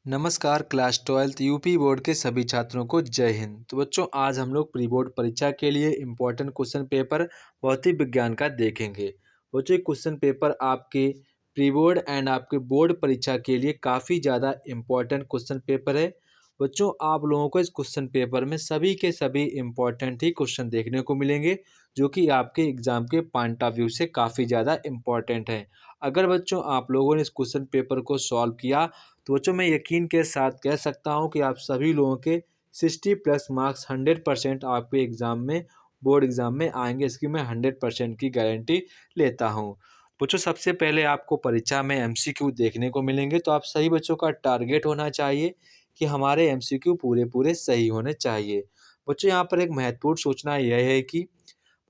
नमस्कार class 12th UP board के सभी छात्रों को जय हिंद। तो बच्चों आज हम लोग प्री बोर्ड परीक्षा के लिए इम्पोर्टेंट क्वेश्चन पेपर भौतिक विज्ञान का देखेंगे। बच्चों ये क्वेश्चन पेपर आपके प्री बोर्ड एंड आपके बोर्ड परीक्षा के लिए काफ़ी ज़्यादा इम्पोर्टेंट क्वेश्चन पेपर है। बच्चों आप लोगों को इस क्वेश्चन पेपर में सभी के सभी इम्पोर्टेंट ही क्वेश्चन देखने को मिलेंगे जो कि आपके एग्ज़ाम के पॉइंट ऑफ व्यू से काफ़ी ज़्यादा इम्पोर्टेंट है। अगर बच्चों आप लोगों ने इस क्वेश्चन पेपर को सॉल्व किया तो बच्चों मैं यकीन के साथ कह सकता हूं कि आप सभी लोगों के 60+ मार्क्स 100% आपके एग्ज़ाम में बोर्ड एग्ज़ाम में आएंगे। इसकी मैं 100% की गारंटी लेता हूं। बच्चों सबसे पहले आपको परीक्षा में एमसीक्यू देखने को मिलेंगे, तो आप सही बच्चों का टारगेट होना चाहिए कि हमारे एमसीक्यू पूरे पूरे सही होने चाहिए। बच्चों यहाँ पर एक महत्वपूर्ण सूचना यह है कि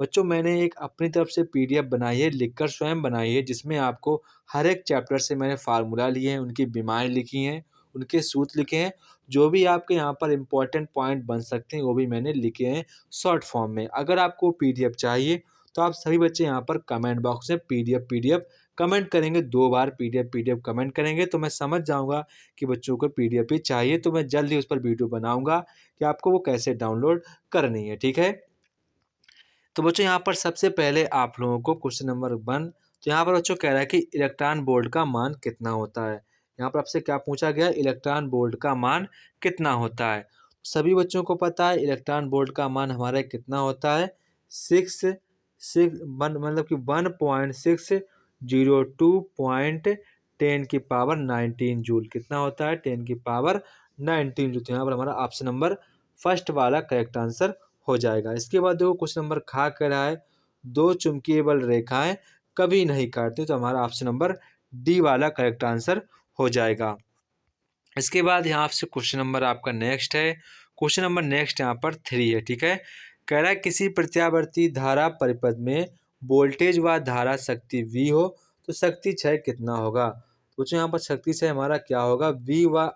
बच्चों मैंने एक अपनी तरफ से पीडीएफ बनाई है, लिखकर स्वयं बनाई है, जिसमें आपको हर एक चैप्टर से मैंने फार्मूला लिए हैं, उनकी बीमाएँ लिखी हैं, उनके सूत्र लिखे हैं। जो भी आपके यहाँ पर इम्पोर्टेंट पॉइंट बन सकते हैं वो भी मैंने लिखे हैं शॉर्ट फॉर्म में। अगर आपको पीडीएफ चाहिए तो आप सभी बच्चे यहाँ पर कमेंट बॉक्स में पीडीएफ पीडीएफ कमेंट करेंगे, 2 बार पीडीएफ पीडीएफ कमेंट करेंगे तो मैं समझ जाऊँगा कि बच्चों को पीडीएफ ही चाहिए। तो मैं जल्द ही उस पर वीडियो बनाऊँगा कि आपको वो कैसे डाउनलोड करनी है, ठीक है? तो बच्चों यहाँ पर सबसे पहले आप लोगों को क्वेश्चन नंबर 1, तो यहाँ पर बच्चों कह रहा है कि इलेक्ट्रॉन वोल्ट का मान कितना होता है। यहाँ पर आपसे क्या पूछा गया, इलेक्ट्रॉन वोल्ट का मान कितना होता है। सभी बच्चों को पता है इलेक्ट्रॉन वोल्ट का मान हमारा कितना होता है, 6 मतलब कि 1.602.10⁻19 जूल कितना होता है, 10⁻19 जूल। तो यहाँ पर हमारा ऑप्शन नंबर फर्स्ट वाला करेक्ट आंसर हो जाएगा। इसके बाद देखो क्वेश्चन नंबर खा कह रहा है, 2 चुंबकीय बल रेखाएं कभी नहीं काटती, तो हमारा ऑप्शन नंबर डी वाला करेक्ट आंसर हो जाएगा। इसके बाद यहाँ से क्वेश्चन नंबर आपका नेक्स्ट है, क्वेश्चन नंबर नेक्स्ट यहाँ पर 3 है, ठीक है। कह रहा है किसी प्रत्यावर्ती धारा परिपथ में वोल्टेज व धारा शक्ति V हो तो शक्ति क्षय कितना होगा। तो यहाँ पर शक्ति क्षय हमारा क्या होगा, V व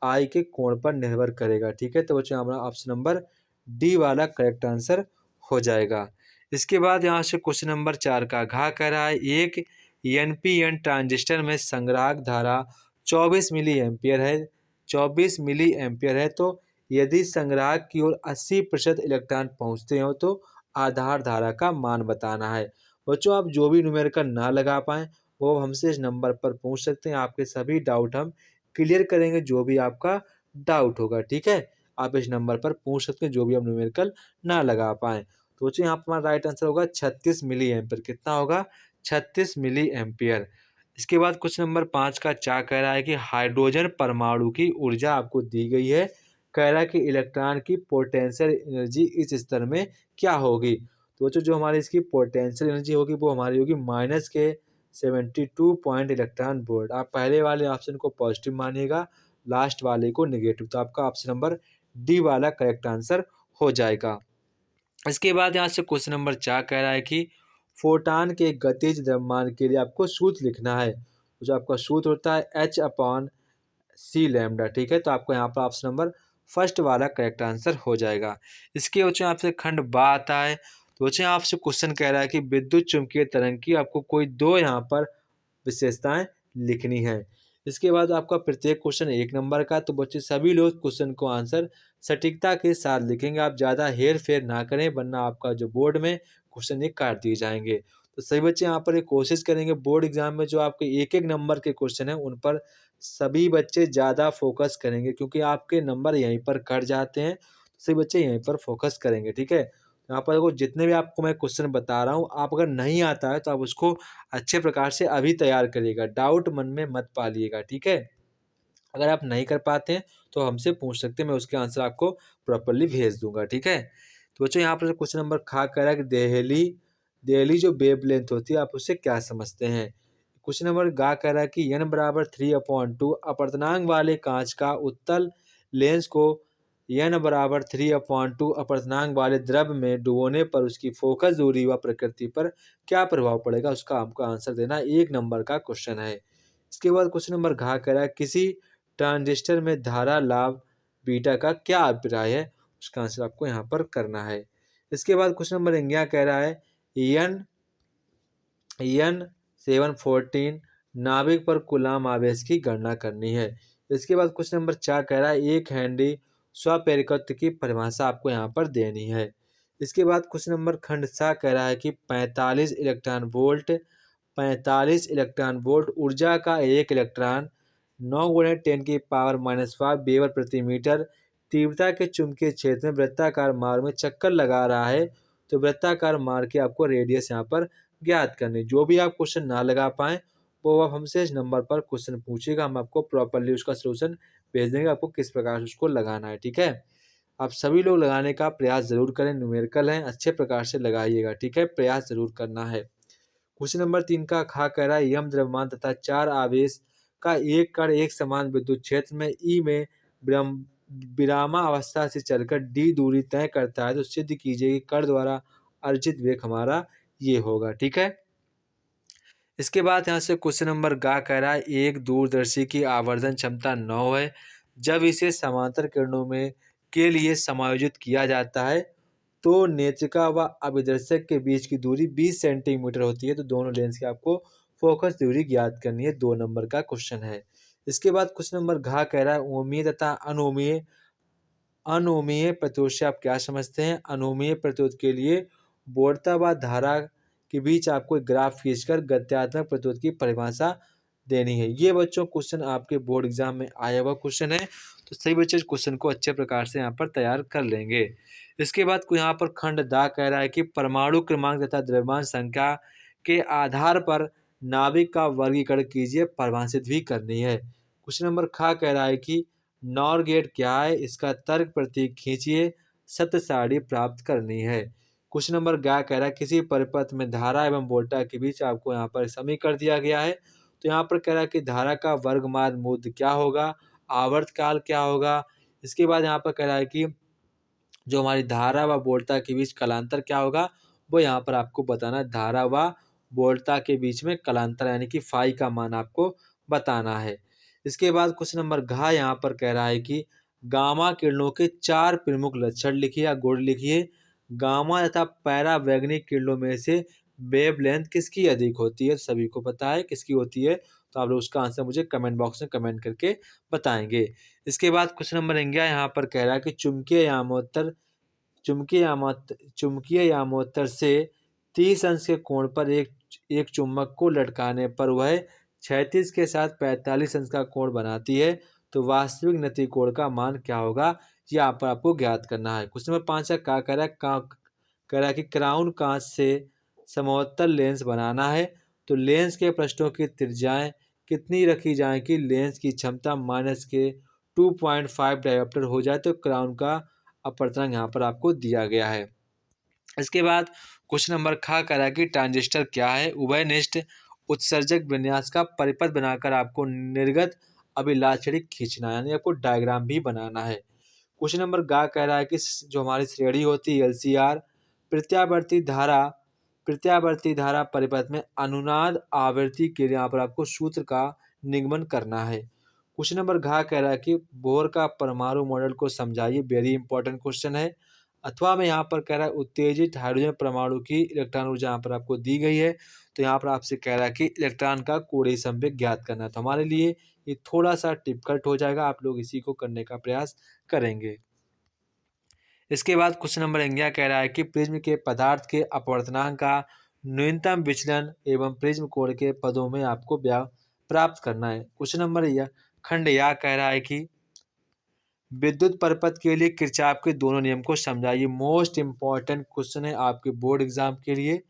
I के कोण पर निर्भर करेगा, ठीक है। तो बच्चों हमारा ऑप्शन नंबर डी वाला करेक्ट आंसर हो जाएगा। इसके बाद यहाँ से क्वेश्चन नंबर 4 का घा कह रहा है, एक एनपीएन ट्रांजिस्टर में संग्राहक धारा 24 मिली एम्पियर है, 24 मिली एम्पियर है, तो यदि संग्राहक की ओर 80% इलेक्ट्रॉन पहुँचते हो तो आधार धारा का मान बताना है। बच्चों आप जो भी न्यूमेरिकल ना लगा पाएँ वो हमसे इस नंबर पर पूछ सकते हैं, आपके सभी डाउट हम क्लियर करेंगे, जो भी आपका डाउट होगा, ठीक है। आप इस नंबर पर पूछ सकते हैं जो भी आप न्यूमेरिकल ना लगा पाएँ। तो बच्चों यहाँ पर हमारा राइट आंसर होगा 36 मिली एम्पियर। कितना होगा, 36 मिली एम्पियर। इसके बाद क्वेश्चन नंबर 5 का चा कह रहा है कि हाइड्रोजन परमाणु की ऊर्जा आपको दी गई है। कह रहा है कि इलेक्ट्रॉन की पोटेंशियल एनर्जी इस स्तर में क्या होगी। तो बच्चों जो हमारी इसकी पोटेंशियल एनर्जी होगी वो हमारी होगी माइनस के 72 पॉइंट इलेक्ट्रॉन वोल्ट। आप पहले वाले ऑप्शन को पॉजिटिव मानिएगा, लास्ट वाले को नेगेटिव। तो आपका ऑप्शन नंबर डी वाला करेक्ट आंसर हो जाएगा। इसके बाद यहाँ से क्वेश्चन नंबर 4 कह रहा है कि फोटान के गतिज द्रव्यमान के लिए आपको सूत्र लिखना है। तो जो आपका सूत्र होता है H/c लैम्डा, ठीक है। तो आपको यहाँ पर ऑप्शन नंबर फर्स्ट वाला करेक्ट आंसर हो जाएगा। इसके बच्चों आपसे खंड बा आता है। तो बच्चों आपसे क्वेश्चन कह रहा है कि विद्युत चुम्बकीय तरंग की आपको कोई 2 यहाँ पर विशेषताएं लिखनी है। इसके बाद आपका प्रत्येक क्वेश्चन 1 नंबर का, तो बच्चे सभी लोग क्वेश्चन को आंसर सटीकता के साथ लिखेंगे। आप ज़्यादा हेर फेर ना करें वरना आपका जो बोर्ड में क्वेश्चन ये काट दिए जाएंगे। तो सभी बच्चे यहाँ पर एक कोशिश करेंगे बोर्ड एग्जाम में जो आपके 1-1 नंबर के क्वेश्चन हैं उन पर सभी बच्चे ज़्यादा फोकस करेंगे, क्योंकि आपके नंबर यहीं पर कट जाते हैं। तो सभी बच्चे यहीं पर फोकस करेंगे, ठीक है। यहाँ पर देखो जितने भी आपको मैं क्वेश्चन बता रहा हूँ, आप अगर नहीं आता है तो आप उसको अच्छे प्रकार से अभी तैयार करिएगा, डाउट मन में मत पालिएगा, ठीक है। अगर आप नहीं कर पाते हैं तो हमसे पूछ सकते हैं, मैं उसके आंसर आपको प्रॉपर्ली भेज दूंगा, ठीक है। तो बच्चों यहाँ पर क्वेश्चन नंबर खा कह रहा है कि देहली देहली जो वेवलेंथ होती है आप उससे क्या समझते हैं। क्वेश्चन नंबर गा कह रहा है कि n बराबर 3/2 अपवर्तनांक वाले कांच का उत्तल लेंस को n बराबर 3/2 अपवर्तनांक वाले द्रव में डुबोने पर उसकी फोकस दूरी व प्रकृति पर क्या प्रभाव पड़ेगा, उसका हमको आंसर देना। 1 नंबर का क्वेश्चन है। इसके बाद क्वेश्चन नंबर घा कह रहा है किसी ट्रांजिस्टर में धारा लाभ बीटा का क्या अभिप्राय है, उसका आंसर आपको यहाँ पर करना है। इसके बाद क्वेश्चन नंबर इंगिया कह रहा है एन 714 नाभिक पर कूलाम आवेश की गणना करनी है। इसके बाद क्वेश्चन नंबर 4 कह रहा है एक हैंडी स्वप्रेरितत्व की परिभाषा आपको यहाँ पर देनी है। इसके बाद क्वेश्चन नंबर खंड 7 कह रहा है कि 45 इलेक्ट्रॉन वोल्ट ऊर्जा का एक इलेक्ट्रॉन 9 गुणे 10⁻⁻5 वेबर प्रति मीटर तीव्रता के चुंबकीय क्षेत्र में वृत्ताकार मार्ग में चक्कर लगा रहा है, तो वृत्ताकार मार्ग की आपको रेडियस यहाँ पर ज्ञात करनी। जो भी आप क्वेश्चन ना लगा पाए वो आप हमसे इस नंबर पर क्वेश्चन पूछिएगा, हम आपको प्रॉपरली उसका सोल्यूशन भेज देंगे, आपको किस प्रकार से उसको लगाना है। ठीक है, आप सभी लोग लगाने का प्रयास जरूर करें, न्यूमेरिकल है, अच्छे प्रकार से लगाइएगा। ठीक है, प्रयास जरूर करना है। क्वेश्चन नंबर 3 का खा कह रहा है यम द्रव्यमान तथा 4 आवेश का एक कण एक समान विद्युत क्षेत्र में ई में विरामावस्था से चलकर डी दूरी तय करता है, तो सिद्ध कीजिए कि कण द्वारा अर्जित वेग हमारा ये होगा। ठीक है, इसके बाद यहाँ से क्वेश्चन नंबर गा कह रहा है एक दूरदर्शी की आवर्धन क्षमता 9 है, जब इसे समांतर किरणों में के लिए समायोजित किया जाता है तो नेत्रिका व अभिदर्शक के बीच की दूरी 20 सेंटीमीटर होती है। तो दोनों लेंस की आपको फोकस दूरी ज्ञात करनी है, 2 नंबर का क्वेश्चन है। इसके बाद क्वेश्चन नंबर घ कह रहा है ओमीय तथा अनोमीय प्रतिरोध से आप क्या समझते हैं। अनोमीय प्रतिरोध के लिए बोर्डता व धारा के बीच आपको एक ग्राफ खींचकर गत्यात्मक प्रतिरोध की परिभाषा देनी है। ये बच्चों क्वेश्चन आपके बोर्ड एग्जाम में आया हुआ क्वेश्चन है, तो सही बच्चे इस क्वेश्चन को अच्छे प्रकार से यहाँ पर तैयार कर लेंगे। इसके बाद यहाँ पर खंड दा कह रहा है कि परमाणु क्रमांक तथा द्रव्यमान संख्या के आधार पर नाभिक का वर्गीकरण कीजिए, परिभाषित भी करनी है। क्वेश्चन नंबर खा कह रहा है कि नॉर गेट क्या है, इसका तर्क प्रतीक खींचिए, सत्य सारणी प्राप्त करनी है। क्वेश्चन नंबर गा कह रहा है किसी परिपथ में धारा एवं वोल्टा के बीच आपको यहाँ पर समीकरण दिया गया है, तो यहाँ पर कह रहा है कि धारा का वर्गमाद मूल्य क्या होगा, आवर्तकाल क्या होगा। इसके बाद यहाँ पर कह रहा है कि जो हमारी धारा व वोल्टा के बीच कलांतर क्या होगा, वो यहाँ पर आपको बताना है। धारा व वोल्टा के बीच में कलांतर यानी कि फाई का मान आपको बताना है। इसके बाद क्वेश्चन नंबर घ यहाँ पर कह रहा है कि गामा किरणों के 4 प्रमुख लक्षण लिखिए या गुण लिखिए। गामा तथा पैरावैगनिक किरणों में से वेवलेंथ किसकी अधिक होती है, सभी को पता है किसकी होती है, तो आप लोग उसका आंसर मुझे कमेंट बॉक्स में कमेंट करके बताएंगे। इसके बाद क्वेश्चन नंबर 11 यहाँ पर कह रहा है कि चुंबकीय यामोत्तर से 30 अंश के कोण पर एक चुंबक को लटकाने पर वह क्षैतिज के साथ 45 अंश का कोण बनाती है, तो वास्तविक नति कोण का मान क्या होगा, यहाँ पर आपको ज्ञात करना है। क्वेश्चन नंबर 5 का कह रहा है कि क्राउन कांच से समोत्तर लेंस बनाना है, तो लेंस के पृष्ठों की त्रिज्याएं कितनी रखी जाए कि लेंस की क्षमता माइनस के 2.5 डायोप्टर हो जाए, तो क्राउन का अपवर्तनांक यहाँ पर आपको दिया गया है। इसके बाद क्वेश्चन नंबर खा करा कि ट्रांजिस्टर क्या है, उभयनिष्ठ उत्सर्जक विन्यास का परिपथ बनाकर आपको निर्गत अभिलाक्षणिक खींचना है, यानी आपको डायग्राम भी बनाना है। क्वेश्चन नंबर गा कह रहा है कि जो हमारी श्रेणी होती है LCR प्रत्यावर्ती धारा परिपथ में अनुनाद आवृत्ति के लिए यहाँ पर आपको सूत्र का निगमन करना है। क्वेश्चन नंबर घा कह रहा है कि बोहर का परमाणु मॉडल को समझाइए, वेरी इंपॉर्टेंट क्वेश्चन है। अथवा में यहाँ पर कह रहा है उत्तेजित हाइड्रोजन परमाणु की इलेक्ट्रॉन ऊर्जा यहाँ पर आपको दी गई है, तो यहाँ पर आपसे कह रहा है कि इलेक्ट्रॉन का कोणीय संवेग ज्ञात करना है। तो हमारे लिए ये थोड़ा सा डिफिकल्ट हो जाएगा, आप लोग इसी को करने का प्रयास करेंगे। इसके बाद क्वेश्चन नंबर 11 कह रहा है कि प्रिज्म के पदार्थ के अपवर्तनांक का न्यूनतम विचलन एवं प्रिज्म कोण के पदों में आपको प्राप्त करना है। क्वेश्चन नंबर खंड या कह रहा है कि विद्युत परिपथ के लिए किरचॉफ के दोनों नियम को समझाइए। मोस्ट इंपॉर्टेंट क्वेश्चन है आपके बोर्ड एग्जाम के लिए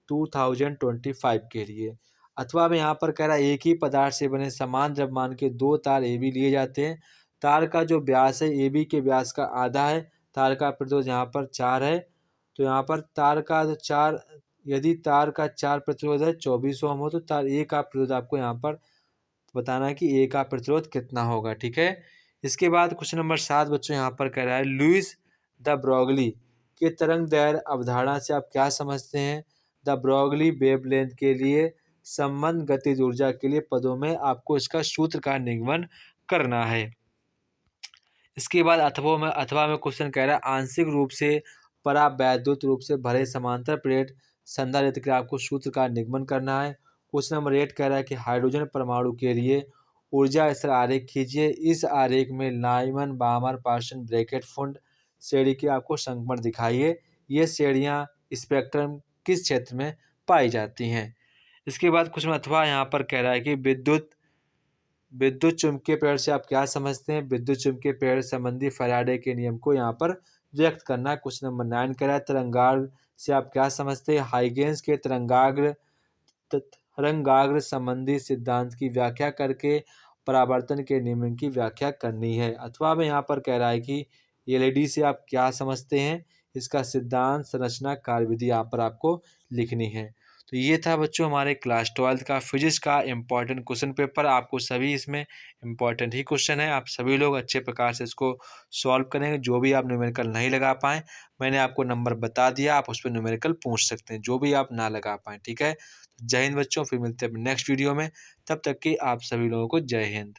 2025 के लिए। अथवा में यहाँ पर कह रहा है एक ही पदार्थ से बने समान द्रव्यमान के 2 तार AB लिए जाते हैं। तार का जो व्यास है AB के व्यास का आधा है, तार का प्रतिरोध यहाँ पर 4 है, तो यहाँ पर तार का जो 4 यदि तार का 4 प्रतिरोध है 24 ओम हो, तो तार A का प्रतिरोध आपको यहाँ पर बताना है कि A का प्रतिरोध कितना होगा। ठीक है, इसके बाद क्वेश्चन नंबर 7 बच्चों यहाँ पर कह रहा है लुईस द ब्रोगली के तरंग दैर्घ्य अवधारणा से आप क्या समझते हैं। द ब्रोगली वेवलेंथ के लिए संबंध गतिज ऊर्जा के लिए पदों में आपको इसका सूत्र का निगमन करना है। इसके बाद अथवा में क्वेश्चन कह रहा है आंशिक रूप से परावैद्युत रूप से भरे समांतर प्लेट संधारित्र के आपको सूत्र का निगमन करना है। क्वेश्चन नंबर 8 कह रहा है कि हाइड्रोजन परमाणु के लिए ऊर्जा स्तर आरेख खींचिए। इस आरेख में लाइमन, बामर, पार्सन, ब्रैकेट, फुंड श्रेणी की आपको संक्रमण दिखाइए। ये श्रेणियाँ स्पेक्ट्रम किस क्षेत्र में पाई जाती हैं। इसके बाद क्वेश्चन अथवा यहाँ पर कह रहा है कि विद्युत चुम्बकीय प्रेरण से आप क्या समझते हैं। विद्युत चुम्बकीय प्रेरण संबंधी फैराडे के नियम को यहाँ पर व्यक्त करना है। क्वेश्चन नंबर 9 कह रहा है तरंगाग्र से आप क्या समझते हैं। हाइगेंस के तरंगाग्र संबंधी सिद्धांत की व्याख्या करके परावर्तन के नियम की व्याख्या करनी है। अथवा में यहाँ पर कह रहा है कि एलईडी से आप क्या समझते हैं। इसका सिद्धांत, संरचना, कार्यविधि यहाँ पर आपको लिखनी है। तो ये था बच्चों हमारे क्लास 12 का फिजिक्स का इम्पॉर्टेंट क्वेश्चन पेपर। आपको सभी इसमें इम्पॉर्टेंट ही क्वेश्चन है। आप सभी लोग अच्छे प्रकार से इसको सॉल्व करेंगे। जो भी आप न्यूमेरिकल नहीं लगा पाएँ, मैंने आपको नंबर बता दिया, आप उस पर न्यूमेरिकल पूछ सकते हैं, जो भी आप ना लगा पाएँ। ठीक है, जय हिंद बच्चों, फिर मिलते हैं नेक्स्ट वीडियो में। तब तक कि आप सभी लोगों को जय हिंद।